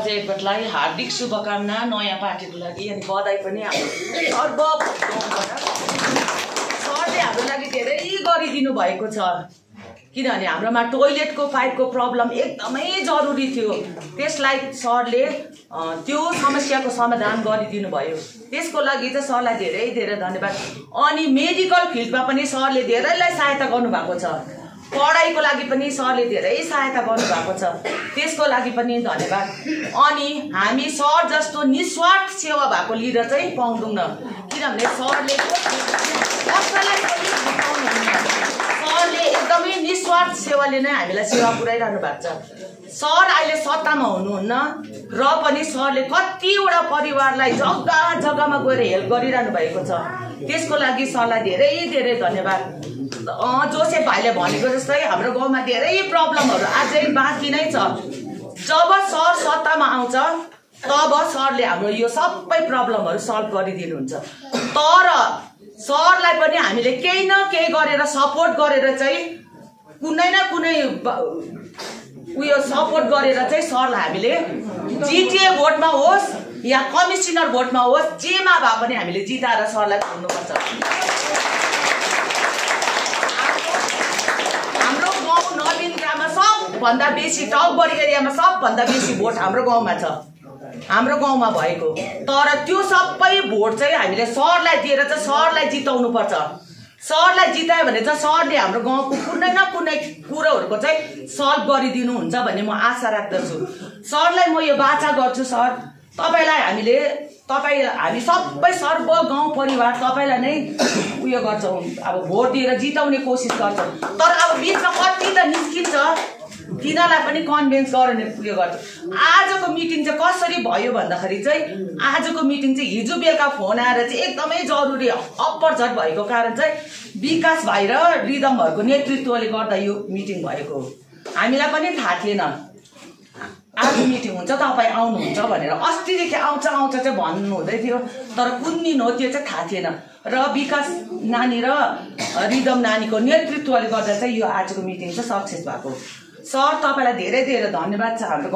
अजय एडवर्डलाई हार्दिक शुभकामना नयाँ पार्टीको लागि अनि बधाई पनि हाम्रो सरले हाम्रो लागि धेरै गरिदिनु भएको छ किनभने हाम्रोमा टोयलेटको पाइपको प्रब्लम एकदमै जरुरी थियो त्यसलाई सरले त्यो समस्याको समाधान गरिदिनु भयो त्यसको लागि चाहिँ सरलाई धेरै धेरै धन्यवाद अनि मेडिकल फिल्डमा पनि सरले धेरैलाई सहायता गर्नुभएको छ पढाइको लागि पनि सरले धेरै सहायता गर्नुभएको छ त्यसको लागि पनि धन्यवाद अनि हामी सर जस्तो निस्वार्थ सेवा भएको लिडर चाहिँ पाउँदैनौँ किनभने सरले कसैलाई पनि झुकाउनुहुन्न सरले एकदमै निस्वार्थ सेवाले नै हामीलाई सेवा पुर्याइरहनु भएको छ सर अहिले सत्तामा हुनुहुन्न र पनि सरले कतिवटा परिवारलाई जग्गा जग्गामा गएर हेल्प गरिरहनु भएको छ त्यसको लागि सरलाई धेरै धेरै धन्यवाद जोसेफ भाइले भनेको जस्तै हाम्रो गाउँमा धेरै प्रब्लमहरू अझै बाँकी नै छ जब सर सत्तामा आउँछ तब सरले हाम्रो यो सबै प्रब्लमहरू सल्भ गरिदिनुहुन्छ तर सरलाई पनि हामीले केही न केही गरेर सपोर्ट गरेर चाहिँ कुनै न कुनै उयो सपोर्ट गरेर चाहिँ सरलाई हामीले जिटिए भोटमा होस् या कमिसनर भोटमा होस् जेमा भए पनि हामीले जिताएर सरलाई पाउनुपर्छ हाम्रो गाउँ नवीन ग्राममा सबभन्दा बेसी टाउबरी एरियामा सबभन्दा बेसी भोट हाम्रो गाउँमा छ हाम्रो गाउँमा भएको तर त्यो सबै भोट चाहिँ हामीले सरलाई दिएर चाहिँ सरलाई जिताउनुपर्छ सरलाई जितायो भने चाहिँ सरले हाम्रो गाउँको कुनै न कुनै कुरोहरूको चाहिँ सल्भ गरिदिनुहुन्छ भन्ने म आशा राख्दछु सरलाई म यो बाचा गर्छु सर तपाईलाई हामी सबै सर्व गाउँ परिवार तपाईलाई नै उयो गर्छौँ अब भोट दिएर जिताउने कोसिस गर्छौँ तर अब बिचमा कति त निस्किन्छ तिनीहरूलाई पनि कन्भिन्स गर्ने उयो गर्छ आजको मिटिङ चाहिँ कसरी भयो भन्दाखेरि चाहिँ आजको मिटिङ चाहिँ हिजो बेलुका फोन आएर चाहिँ एकदमै जरुरी अपरझट भएको कारण चाहिँ विकास भाइ र रिदमहरूको नेतृत्वले गर्दा यो मिटिङ भएको हामीलाई पनि थाहा थिएन आज मिटिङ हुन्छ तपाईँ आउनुहुन्छ भनेर अस्तिदेखि आउँछ चाहिँ भन्नु हुँदै थियो तर कुन दिन हो त्यो चाहिँ थाहा थिएन र विकास नानी र रिदम नानीको नेतृत्वले गर्दा चाहिँ यो आजको मिटिङ चाहिँ सक्सेस भएको सर तपाईलाई धेरै धेरै धन्यवाद छ हाम्रो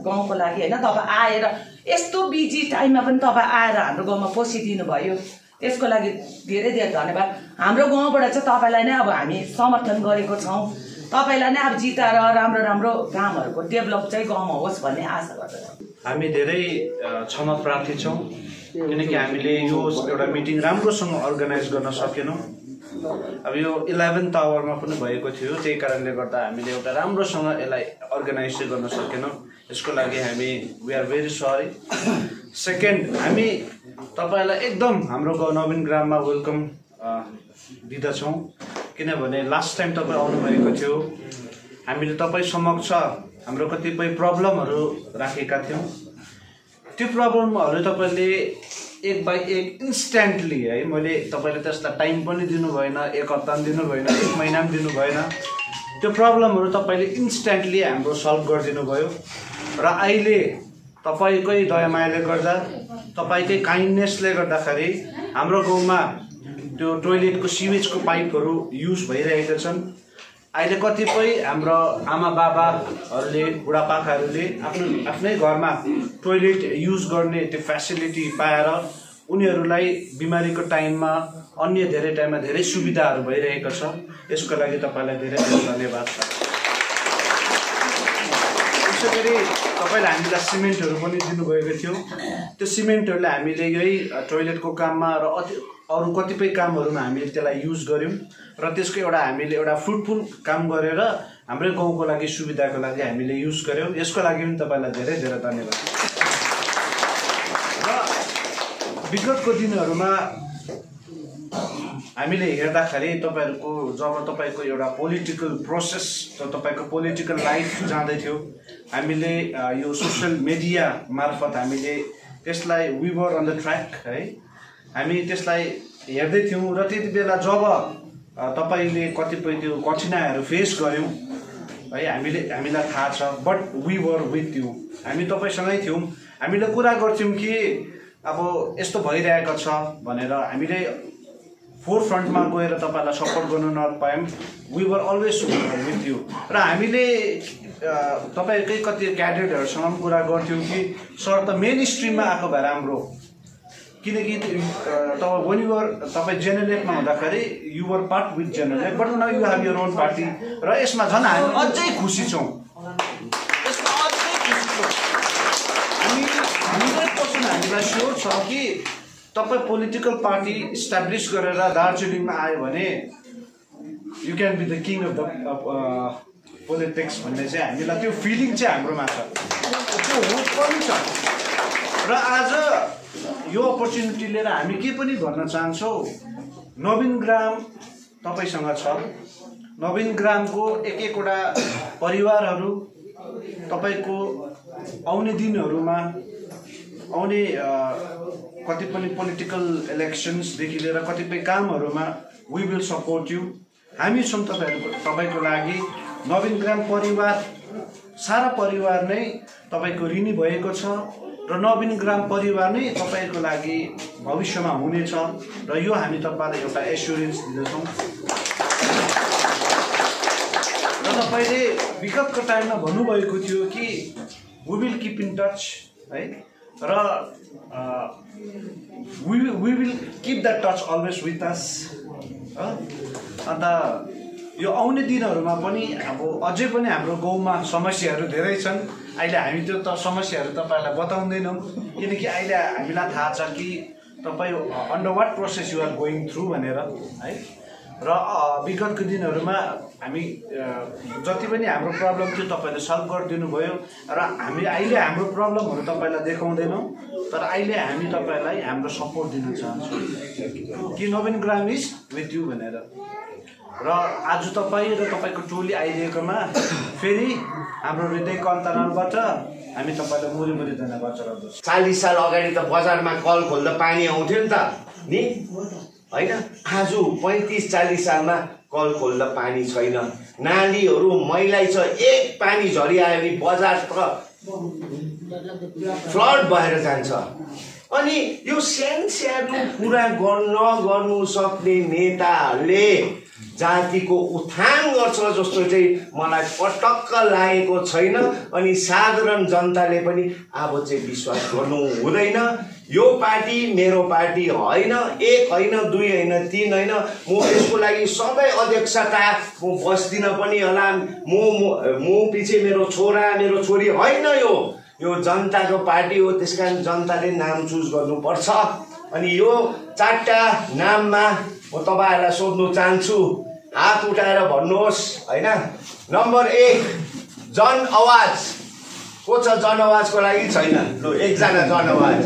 गाउँको लागि हैन तपाईँ आएर यस्तो बिजी टाइममा पनि तपाईँ आएर हाम्रो गाउँमा पसिदिनु भयो त्यसको लागि धेरै धेरै धन्यवाद हाम्रो गाउँबाट चाहिँ तपाईलाई नै अब हामी समर्थन गरेको छौँ तपाईलाई नै अब जिताएर राम्रो राम्रो कामहरूको डेभलप चाहिँ गाउँमा होस् भन्ने आशा गर्दछौँ हामी धेरै क्षमा प्रार्थी छौँ किनकि हामीले यो एउटा मिटिङ राम्रोसँग अर्गनाइज गर्न सकेनौँ अब यो 11th आवरमा पनि भएको थियो त्यही कारणले गर्दा हामीले एउटा राम्रोसँग यसलाई अर्गनाइज गर्न सकेनौँ यसको लागि हामी we are very sorry second हामी तपाईलाई एकदम हाम्रो गाउँ नवीन ग्राममा वेलकम दिदछौँ किनभने लास्ट टाइम तपाईँ आउनुभएको थियो हामीले तपाईँ समक्ष हाम्रो कतिपय प्रब्लमहरू राखेका थियौँ त्यो प्रब्लमहरू तपाईँले एक बाई एक इन्स्ट्यान्टली है मैले तपाईँले त्यसलाई टाइम पनि दिनु भएन एक हप्ता पनि दिनु भएन एक महिना पनि दिनु भएन त्यो प्रब्लमहरू तपाईँले इन्स्ट्यान्टली हाम्रो सल्भ गरिदिनु भयो र अहिले तपाईँकै दयामायाले गर्दा तपाईँकै काइन्डनेसले गर्दाखेरि हाम्रो गाउँमा त्यो टोयलेटको सिवेजको पाइपहरू युज भइरहेका छन् अहिले कतिपय हाम्रो आमा बाबाहरूले बुढापाकाहरूले आफ्नै घरमा टोयलेट युज गर्ने त्यो फेसिलिटी पाएर उनीहरूलाई बिमारीको टाइममा अन्य धेरै टाइममा धेरै सुविधाहरू भइरहेको छ यसको लागि तपाईँलाई धेरै धेरै धन्यवाद छ त्यसैगरी तपाईँले हामीलाई सिमेन्टहरू पनि दिनुभएको थियो त्यो सिमेन्टहरूले हामीले यही टोयलेटको काममा र अरू कतिपय कामहरूमा हामीले त्यसलाई युज गऱ्यौँ र त्यसको हामीले एउटा फ्रुटफुल काम गरेर हाम्रो गाउँको लागि सुविधाको लागि हामीले युज गऱ्यौँ यसको लागि पनि तपाईँलाई धेरै धेरै धन्यवाद र विगतको दिनहरूमा हामीले हेर्दाखेरि तपाईँहरूको जब तपाईँको एउटा पोलिटिकल प्रोसेस र तपाईँको पोलिटिकल लाइफ जाँदै थियो हामीले यो सोसियल मिडिया मार्फत हामीले त्यसलाई we were on the track है हामी त्यसलाई हेर्दै थियौँ र त्यति बेला जब तपाईँले कतिपय त्यो कठिनाइहरू फेस गर्यौँ है हामीलाई थाहा छ but we were with you हामी तपाईँसँगै थियौँ हामीले कुरा गर्थ्यौँ कि अब यस्तो भइरहेको छ भनेर हामीले फोरफ्रन्टमा गएर तपाईँलाई सपोर्ट गर्न नपायौँ we are always with you र हामीले तपाईँकै कति क्याडेटहरूसँग पनि कुरा गर्थ्यौँ कि सर त मेन स्ट्रिममा आएको भए राम्रो किनकि तपाईँ जेनेरेटमा हुँदाखेरि you were part with generate but now you have your own party र यसमा झन् हामी अझै खुसी छौँ हामी 100% हामीलाई स्योर छ कि तपाईँ पोलिटिकल पार्टी इस्टाब्लिस गरेर दार्जिलिङमा आयो भने you can be the king of the politics भन्ने चाहिँ हामीलाई त्यो फिलिङ चाहिँ हाम्रोमा छ त्यो होप पनि छ र आज यो अपर्च्युनिटी लिएर हामी के पनि भन्न चाहन्छौँ नवीन ग्राम तपाईँसँग छ नवीन ग्रामको एक-एकवटा परिवारहरू तपाईँको आउने दिनहरूमा आउने कति पनि पोलिटिकल इलेक्सन्सदेखि लिएर कतिपय कामहरूमा वी विल सपोर्ट यु हामी छौँ तपाईँको लागि नवीन ग्राम परिवार सारा परिवार नै तपाईँको ऋणी भएको छ र नवीन ग्राम परिवार नै तपाईँको लागि भविष्यमा हुनेछ र यो हामी तपाईँलाई एउटा एस्युरेन्स दिँदछौँ र तपाईँले विगतको टाइममा भन्नुभएको थियो कि we will keep in touch है र we will keep that touch always with us अन्त यो आउने दिनहरूमा पनि अब अझै पनि हाम्रो गाउँमा समस्याहरू धेरै छन् अहिले हामी त्यो समस्याहरू तपाईँहरूलाई बताउँदैनौँ किनकि अहिले हामीलाई थाहा छ कि तपाईँ under what process you are going through भनेर है र विगतको दिनहरूमा हामी जति पनि हाम्रो प्रब्लम थियो तपाईँले सल्भ गरिदिनु भयो र हामी अहिले हाम्रो प्रब्लमहरू तपाईँलाई देखाउँदैनौँ तर अहिले हामी तपाईँलाई हाम्रो सपोर्ट दिन चाहन्छौँ कि नवीन ग्राम इज विथ यु भनेर र आज तपाईँ र तपाईँको टोली आइदिएकोमा फेरि हाम्रो हृदयको अन्तरालबाट हामी तपाईँलाई मुरी मुरी धन्यवाद चढाउँदछौँ 40 साल अगाडि त बजारमा कल खोल्दा पानी आउँथ्यो नि त नि हैन आज 35-40 सालमा कल खोल्दा पानी छैन नालीहरू मैलै छ एक पानी झरी आयो भने बजार त फ्लड भएर जान्छ अनि यो सानो कुरा गर्नु सक्ने नेताहरूले जातिको उत्थान गर्छ जस्तो चाहिँ मलाई पटक्क लागेको छैन अनि साधारण जनताले पनि अब चाहिँ विश्वास गर्नु हुँदैन यो पार्टी मेरो पार्टी होइन एक होइन दुई होइन तीन होइन म यसको लागि सबै अध्यक्षता म बस्दिन पनि होला म पछि मेरो छोरा मेरो छोरी होइन यो जनताको पार्टी हो त्यसकारण जनताले नाम चुज गर्नुपर्छ अनि यो 4टा नाममा म तपाईहरुलाई सोध्न चाहन्छु हात उठाएर भन्नुहोस् हैन नम्बर 1 जन आवाज को छ जन आवाजको लागि छैन ल एकजना जन आवाज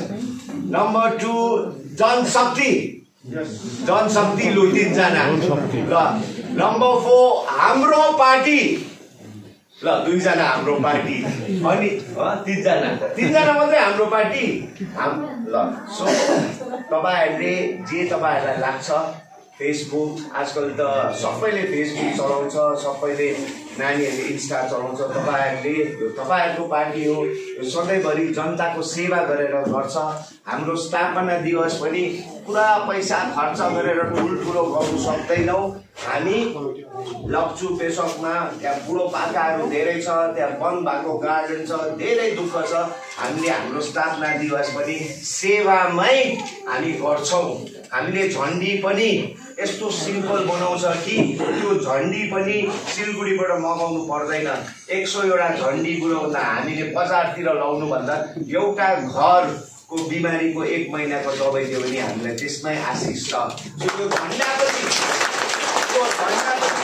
नम्बर 2 जनशक्ति जनशक्ति लु 3 जना ल नम्बर 4 हाम्रो पार्टी ल 2 जना हाम्रो पार्टी अनि 3 जना मात्रै हाम्रो पार्टी ल सो तपाईहरुले जे तपाईहरुलाई लाग्छ फेसबुक आजकल त सबैले फेसबुक चलाउँछ सबैले नानीहरुले इन्स्टा चलाउँछ तपाईहरुको पार्टी हो यो सधैँभरि जनताको सेवा गरेर गर्छ हाम्रो स्थापना दिवस पनि पुरा पैसा खर्च गरेर ठुलो गर्नु सक्दैनौ हामी लप्चु पेसोकमा त्यहाँ बुढो पाकाहरू धेरै छ त्यहाँ बन्द भएको गार्डन छ धेरै दुःख छ हामीले हाम्रो स्थापना दिवस पनि सेवामै हामी गर्छौं हामीले झण्डी पनि यस्तो सिम्पल बनाउँछ कि त्यो झण्डी पनि सिलगुडीबाट मगाउनु पर्दैन 100 वटा झण्डी बनाउँदा हामीले बजारतिर लाउनु भन्दा एउटा घरको बिमारीको 1 महिनाको दबाई दियो भने हामीलाई त्यसमै आशिष छ त्यो झण्डा पनि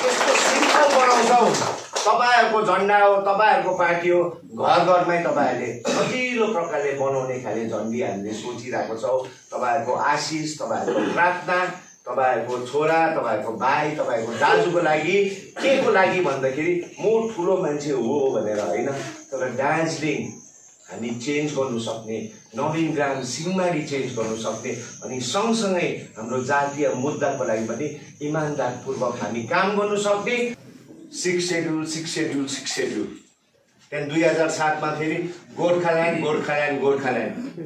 यस्तो सिम्पल बनाउँछौ तपाईहरुको झण्डा हो तपाईहरुको पार्टी हो घर घरमै तपाईहरुले सजिलो प्रकारले बनाउने खाले झण्डी हामीले सोचिरहेको छौ तपाईहरुको आशिष तपाईहरुको प्रार्थना तपाईहरुको छोरा तपाईहरुको भाइ तपाईहरुको दाजुको लागि केको लागि भन्दाखेरि म ठुलो मान्छे हो भनेर हैन तर दार्जिलिङ हामी चेन्ज गर्नु सक्ने नवीन ग्राम सिंहमारी चेन्ज गर्नु सक्ने अनि सँगसँगै हाम्रो जातीय मुद्दाको लागि पनि इमानदारपूर्वक हामी काम गर्नु सक्ने 6 शेड्युल त्यहाँ 2007 मा फेरि गोर्खाल्यान्ड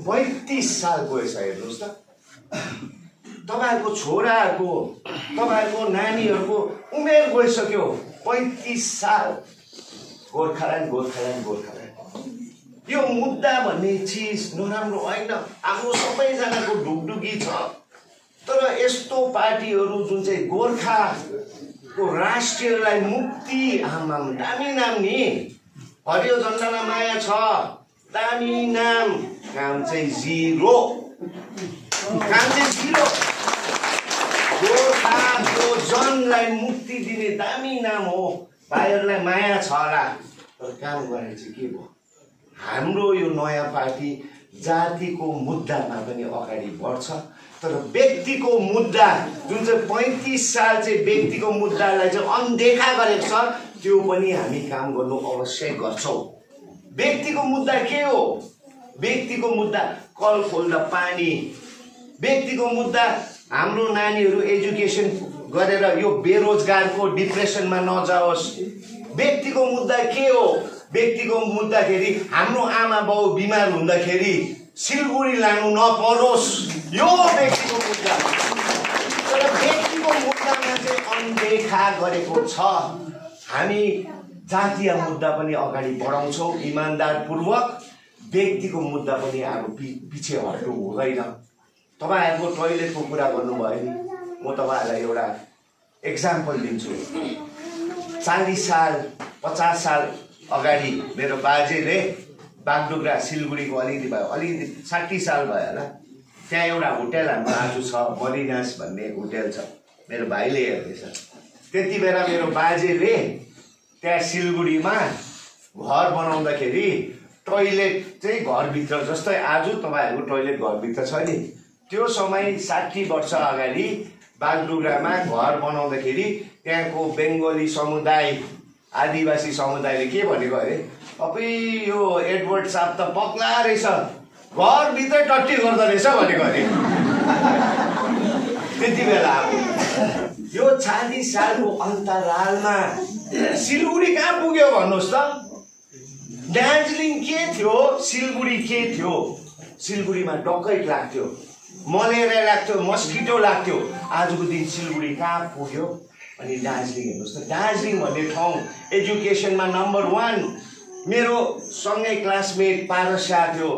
35 साल गएछ हेर्नुस् त तपाईँहरूको छोराहरूको तपाईँहरूको नानीहरूको उमेर गइसक्यो 35 साल। गोर्खाल्यान्ड गोर्खाल्यान्ड गोर्खाल्यान्ड यो मुद्दा भन्ने चिज नराम्रो होइन, हाम्रो सबैजनाको ढुकढुकी छ। तर यस्तो पार्टीहरू जुन चाहिँ गोर्खाको राष्ट्रियलाई मुक्ति, आमा दामी नाम नि, हरियो झन्डालाई माया छ, दामी नाम, काम चाहिँ जिरो, काम चाहिँ जिरो। गोर्खाको जनलाई मुक्ति दिने दामी नाम हो, भाइहरूलाई माया छ होला, तर काम गर्ने चाहिँ के भयो? हाम्रो यो नयाँ पार्टी जातिको मुद्दामा पनि अगाडि बढ्छ, तर व्यक्तिको मुद्दा जुन चाहिँ 35 साल चाहिँ व्यक्तिको मुद्दालाई चाहिँ अनदेखा गरेको छ, त्यो पनि हामी काम गर्नु अवश्य गर्छौँ। व्यक्तिको मुद्दा के हो? व्यक्तिको मुद्दा कल खोल्दा पानी, व्यक्तिको मुद्दा हाम्रो नानीहरू एजुकेसन गरेर यो बेरोजगारको डिप्रेसनमा नजाओस्। व्यक्तिको मुद्दा के हो? व्यक्तिको मुद्दाखेरि हाम्रो आमा बाउ बिमार हुँदाखेरि सिलगढी लानु नपरोस्, यो व्यक्तिको मुद्दा। तर व्यक्तिको मुद्दामा चाहिँ अनदेखा गरेको छ। हामी जातीय मुद्दा पनि अगाडि बढाउँछौँ इमान्दारपूर्वक, व्यक्तिको मुद्दा पनि अब पछि हट्नु हुँदैन। तपाईँहरूको टोइलेटको कुरा गर्नुभयो नि, म तपाईँहरूलाई एउटा एक्जाम्पल दिन्छु। 40 साल 50 साल अगाडि मेरो बाजेले बागडोग्रा सिलगढीको अलिकति 60 साल भयो होला, त्यहाँ एउटा होटेल हाम्रो आज छ, मरिनास भन्ने होटेल छ, मेरो भाइले हेर्दैछ। त्यति बेला मेरो बाजेले त्यहाँ सिलगढीमा घर बनाउँदाखेरि टोइलेट चाहिँ घरभित्र, जस्तै आज तपाईँहरूको टोइलेट घरभित्र छ नि, त्यो समय 60 वर्ष अगाडि बागडोग्रामा घर बनाउँदाखेरि त्यहाँको बेङ्गोली समुदाय, आदिवासी समुदायले के भनेको अरे, अबै यो एडवर्ड साहब त पक्ला रहेछ, घरभित्रै टट्टी गर्दो रहेछ भनेको अरे। त्यति बेला यो 40 सालको अन्तरालमा सिलगढी कहाँ पुग्यो भन्नुहोस् त? दार्जिलिङ के थियो, सिलगढी के थियो? सिलगढीमा डकैत लाग्थ्यो, मलेरिया लाग्थ्यो, मस्किटो लाग्थ्यो। आजको दिन सिलगढी कहाँ पुग्यो? अनि दार्जिलिङ हेर्नुहोस् त, दार्जिलिङ भन्ने ठाउँ एजुकेसनमा नम्बर 1। मेरो सँगै क्लासमेट पारसा थियो,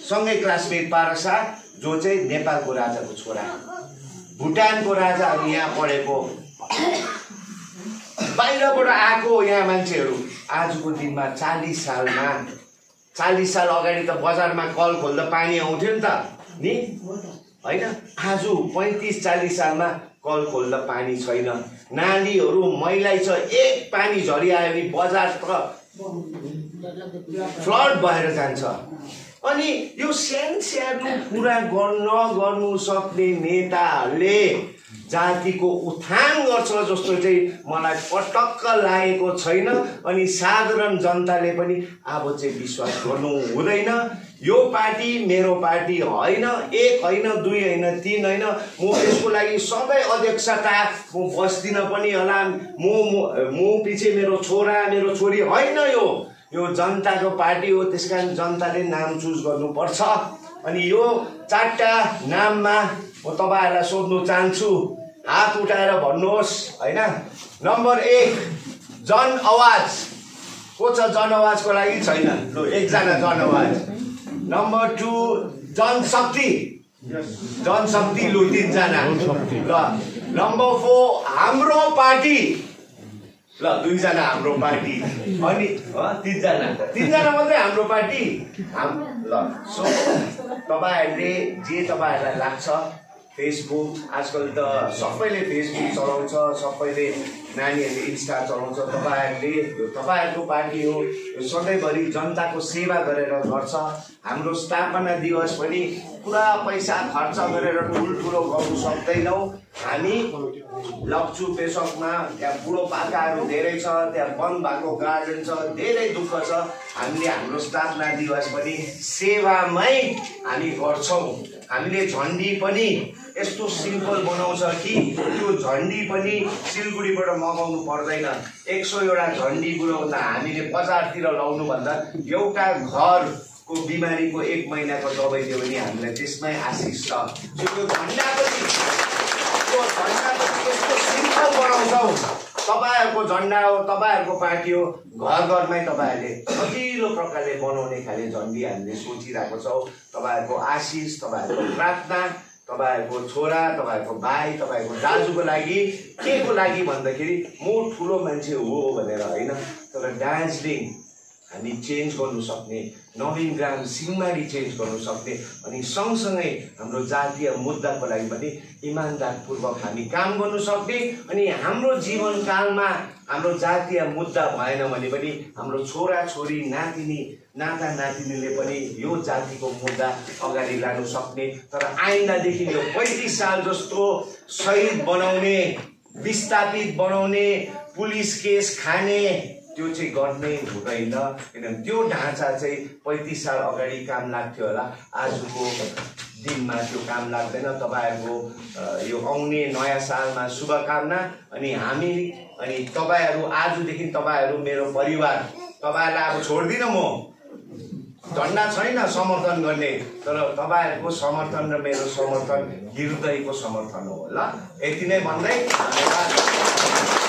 सँगै क्लासमेट पारसा, जो चाहिँ नेपालको राजाको छोरा, भुटानको राजाहरू यहाँ पढेको, बाहिरबाट आएको यहाँ मान्छेहरू। आजको दिनमा 40 साल अगाडि त बजारमा कल खोल्दा पानी आउँथ्यो नि त नि, होइन? आज 35-40 सालमा कल खोल्दा पानी छैन, नालीहरू मैलै छ, एक पानी झरिआयो भने बजार त फ्लड भएर जान्छ। अनि यो सानो कुरा गर्नु सक्ने नेताहरूले जातिको उत्थान गर्छ जस्तो चाहिँ मलाई पटक्क लागेको छैन। अनि साधारण जनताले पनि अब चाहिँ विश्वास गर्नु हुँदैन। यो पार्टी मेरो पार्टी होइन, 1 होइन, 2 होइन, 3 होइन। म यसको लागि सबै अध्यक्षता म बस्दिन पनि होला। म पछि मेरो छोरा मेरो छोरी होइन, यो जनताको पार्टी हो। त्यसकारण जनताले नाम चुज गर्नुपर्छ। अनि यो 4टा नाममा म तपाईहरुलाई सोध्न चाहन्छु, हात उठाएर भन्नुहोस्, हैन? नम्बर 1 जन आवाज को छ? जन आवाजको लागि छैन, लु एकजना जन आवाज। नम्बर 2 जनशक्ति, जनशक्ति, लु 3 जना। ल नम्बर 4 हाम्रो पार्टी, ल 2 जना हाम्रो पार्टी। अनि 3 जना मात्रै हाम्रो पार्टी। ल सो तपाईहरुले जे तपाईहरुलाई लाग्छ, फेसबुक आजकल त सबैले फेसबुक चलाउँछ, सबैले नानीहरूले इन्स्टा चलाउँछ। तपाईहरुको पार्टी हो, यो सधैँभरि जनताको सेवा गरेर गर्छ। हाम्रो स्थापना दिवस पनि पुरा पैसा खर्च गरेर ठुलो गर्नु सक्दैनौँ। हामी लप्चु पेसोकमा त्यहाँ बुढोपाकाहरू धेरै छ, त्यहाँ बन्द भएको गार्डन छ, धेरै दुःख छ। हामीले हाम्रो स्थापना दिवस पनि सेवामै हामी गर्छौँ। हामीले झन्डी पनि यस्तो सिम्पल बनाउँछ कि त्यो झन्डी पनि सिलगढीबाट मगाउनु पर्दैन। 100 वटा झन्डी बनाउँदा हामीले बजारतिर लाउनु भन्दा एउटा घर को बिमारीको 1 महिनाको दबाई दियो भने हामीलाई त्यसमै आशिष छ। त्यो झन्डापछि यस्तो सिम्पल बनाउँछौ, तपाईहरुको झन्डा हो, तपाईहरुको पार्टी हो, घर घरमै तपाईहरुले सजिलो प्रकारले बनाउने खाले झन्डी हामीले सोचिरहेको छौँ। तपाईहरुको आशिष, तपाईहरुको प्रार्थना, तपाईहरुको छोरा, तपाईहरुको भाइ, तपाईहरुको दाजुको लागि के को लागि भन्दाखेरि म ठुलो मान्छे हो भनेर हैन, तर दार्जिलिङ हामी चेन्ज गर्नु सक्ने, नवीनग्राम सिंहमारी चेन्ज गर्नु सक्ने अनि सँगसँगै हाम्रो जातीय मुद्दाको लागि पनि इमानदारपूर्वक हामी काम गर्नु सक्ने अनि हाम्रो जीवनकालमा हाम्रो जातीय मुद्दा भएन भने पनि हाम्रो छोराछोरी नातिनी नाता नातिनीले पनि यो जातिको मुद्दा अगाडि लानु सक्ने। तर आइन्दादेखि यो 35 साल जस्तो शहीद बनाउने, विस्थापित बनाउने, पुलिस केस खाने त्यो चाहिँ गर्नै हुँदैन। किनभने त्यो ढाँचा चाहिँ 35 साल अगाडि काम लाग्थ्यो होला, आजको दिनमा त्यो काम लाग्दैन। तपाईहरुको यो आउने नयाँ सालमा शुभकामना। अनि हामी अनि तपाईहरु आजदेखि तपाईहरु मेरो परिवार, तपाईहरुलाई अब छोड्दिन म, झन्डा छैन समर्थन गर्ने, तर तपाईहरुको समर्थन र मेरो समर्थन हृदयको समर्थन हो। ल यति नै भन्दै धन्यवाद।